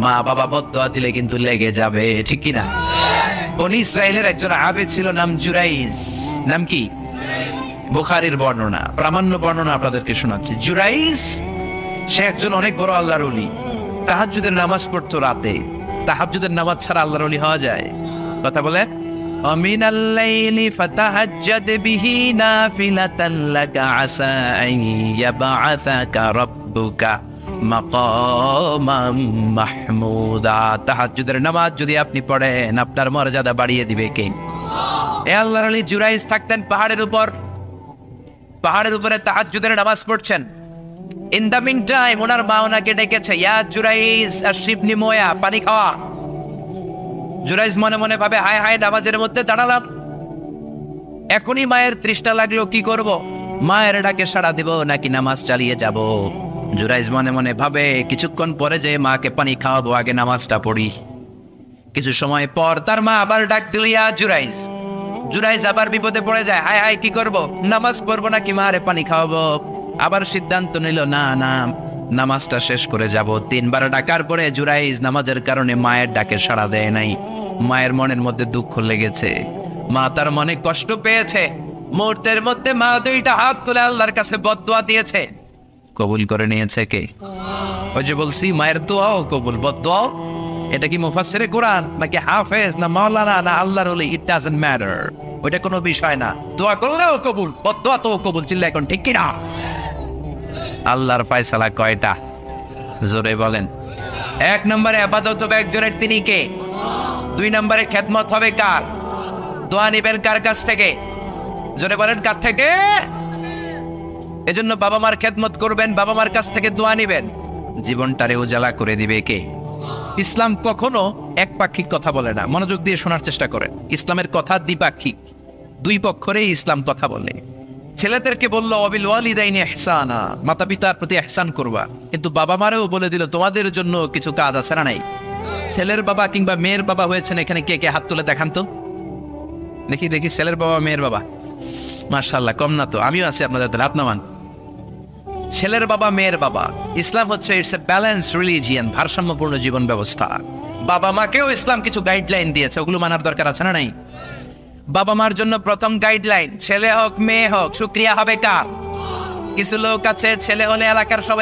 মা বাবা বদদোয়া দিলে কিন্তু লেগে যাবে, ঠিক কি না? বনি ইসরাইলের একজন আবেদ ছিল, নাম জুরাইজ। নাম কি? বুখারীর বর্ণনা, প্রামাণ্য বর্ণনা আপনাদেরকে শোনাচ্ছি। জুরাইজ, সে একজন অনেক বড় আল্লাহর ওলি। তাহাজ্জুদের নামাজ পড়তো রাতে। তাহাজ্জুদের নামাজ ছাড়া আল্লাহর ওলি হওয়া যায়? কথা বলে, ওয়ামিনাল লাইলি ফাতাহাজ্জাদ বিহি নাফিলাতান লাকা আসা আন ইয়াবআসাকা রাব্বুকা মাকামাম মাহমুদা। তাহাজ্জুদের নামাজ যদি আপনি পড়েন, আপনার মর্যাদা বাড়িয়ে দিবে কে? এ আল্লাহর ওলি জুরাইজ থাকতেন পাহাড়ের উপর। পাহাড়ের উপরে তাহাজ্জুদের নামাজ পড়ছেন। ইন দ্য মিন টাইম ওনার মা ওনাকে ডেকেছে, ইয়া জুরাইজ আশরিবনি মোয়া, পানি খাওয়া। জুরাইজ মনে মনে ভাবে, হায় হায়, নামাজের মধ্যে দাঁড়ালাম, এখনই মায়ের তৃষ্ণা লাগলো, কি করব? মায়ের ডাকে সাড়া দিব নাকি নামাজ চালিয়ে যাব? জুরাইজ মনে মনে ভাবে, কিছুক্ষণ পরে যে মাকে পানি খাওয়াবো, আগে নামাজটা পড়ি। কিছু সময় পর তার মা আবার ডাক দিল, ইয়া জুরাইজ। জুরাইজ আবার বিপদে পড়ে যায়, হায় হায়, কি করব? নামাজ পড়বো নাকি মারে পানি খাওয়াবো? আবার সিদ্ধান্ত নিল, না না, নামাজটা শেষ করে যাব। 3 বার ডাকার পরে জুরাইজ নামাজের কারণে মায়ের ডাকে সাড়া দেয় নাই। মায়ের মনের মধ্যে দুঃখ লেগেছে, মা তার মনে কষ্ট পেয়েছে। মুহূর্তের মধ্যে মা 2টা হাত তুলে আল্লাহর কাছে বদদোয়া দিয়েছে। কবুল করে নিয়েছে কে? ওই যে বলছি, মায়ের দোয়াও কবুল, বদদোয়াও। এটা কি মুফাসসিরে কোরআন নাকি হাফেজ না মাওলানা না আল্লাহর ওলি, ইট ডাজন্ট ম্যাটার, ওইটা কোনো বিষয় না। দোয়া করলেও কবুল, বদদোয়া তো কবুল, চিল্লা এখন ঠিক কি না? আল্লাহর ফয়সালা কয়টা? জোরে বলেন। 1 নম্বরে ইবাদত হবে একজনের, তিনি কে? 2 নম্বরে খেদমত হবে কার? দোয়া নিবেন কার কাছ থেকে? জোরে বলেন, কার থেকে? এজন্য বাবা মার খেদমত করবেন, বাবা মার কাছ থেকে দোয়া নিবেন। জীবনটারে উজালা করে দিবে কে? ইসলাম কখনো একপাক্ষিক কথা বলে না, মনোযোগ দিয়ে শোনার চেষ্টা করেন। ইসলামের কথা দ্বিপাক্ষিক, দুই পক্ষরেই ইসলাম কথা বলে। ছেলেদেরকে বললো অবিল ওয়ালিদাইনি ইহসানা, মাতা পিতার প্রতি ইহসান করবা, কিন্তু বাবা মারেও বলে দিল তোমাদের জন্য কিছু কাজ আছে না নাই? ছেলের বাবা কিংবা মেয়ের বাবা হয়েছেন এখানে কে কে হাত তুলে দেখান তো দেখি দেখি। ছেলের বাবা মেয়ের বাবা, মাশাআল্লাহ, কম না তো, আমিও আছি আপনাদের হাত নামান। ছেলের বাবা মেয়ের বাবা। ইসলাম হচ্ছে ইটস এ ব্যালেন্স রিলিজিয়ান, ভারসাম্যপূর্ণ জীবন ব্যবস্থা। বাবা মাকেও ইসলাম কিছু গাইডলাইন দিয়েছে, ওগুলো মানার দরকার আছে না নাই? বাবা মার জন্য প্রথম গাইডলাইন, ছেলে হোক মেয়ে হোক শুকরিয়া হবে কার? কিছু লোক আছে ছেলে হলে এলাকার সবাই